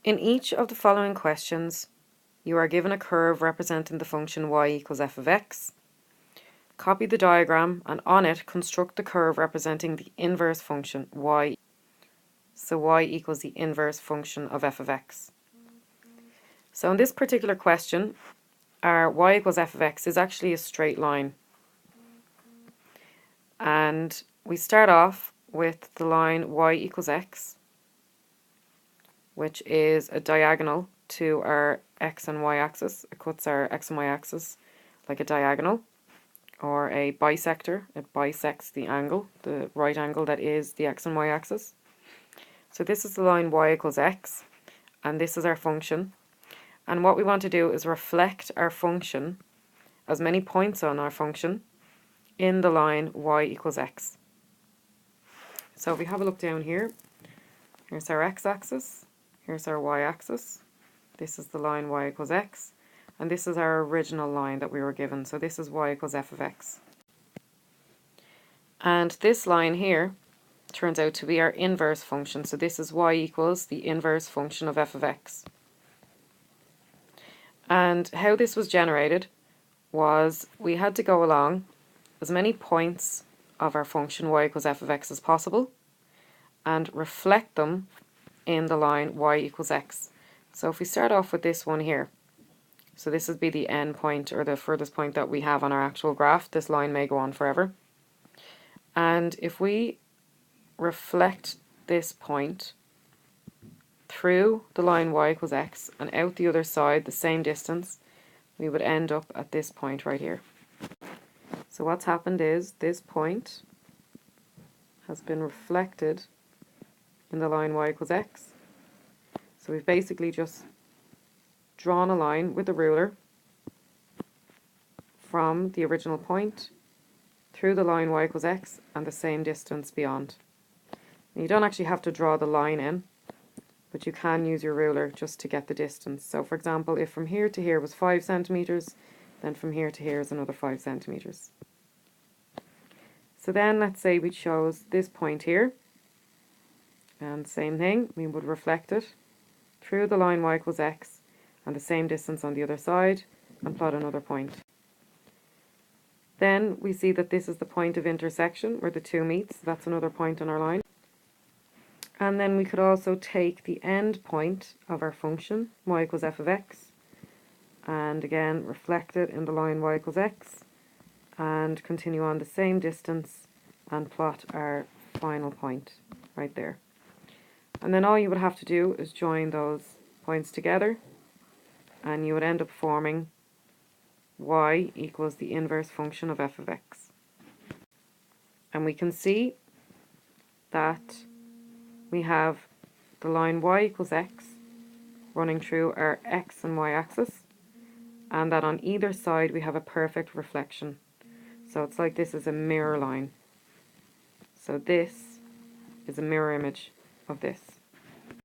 In each of the following questions, you are given a curve representing the function y equals f of x. Copy the diagram and on it construct the curve representing the inverse function y. So y equals the inverse function of f of x. So in this particular question, our y equals f of x is actually a straight line. And we start off with the line y equals x, which is a diagonal to our x and y axis. It cuts our x and y axis like a diagonal or a bisector. It bisects the angle, the right angle that is the x and y axis. So this is the line y equals x, and this is our function. And what we want to do is reflect our function, as many points on our function, in the line y equals x. So if we have a look down here, here's our x-axis, here's our y-axis, this is the line y equals x, and this is our original line that we were given, so this is y equals f of x. And this line here turns out to be our inverse function, so this is y equals the inverse function of f of x. And how this was generated was we had to go along as many points of our function y equals f of x as possible and reflect them in the line y equals x. So if we start off with this one here, so this would be the end point or the furthest point that we have on our actual graph. This line may go on forever. And if we reflect this point through the line y equals x and out the other side the same distance, we would end up at this point right here. So what's happened is this point has been reflected in the line y equals x. So we've basically just drawn a line with a ruler from the original point through the line y equals x and the same distance beyond. And you don't actually have to draw the line in, but you can use your ruler just to get the distance. So for example, if from here to here was 5 centimeters, then from here to here is another 5 centimeters. So then let's say we chose this point here, and same thing, we would reflect it through the line y equals x and the same distance on the other side and plot another point. Then we see that this is the point of intersection where the two meet, so that's another point on our line. And then we could also take the end point of our function, y equals f of x, and again reflect it in the line y equals x, and continue on the same distance and plot our final point right there. And then all you would have to do is join those points together, and you would end up forming y equals the inverse function of f of x. And we can see that we have the line y equals x running through our x and y axis, and that on either side we have a perfect reflection. So it's like this is a mirror line. So this is a mirror image of this.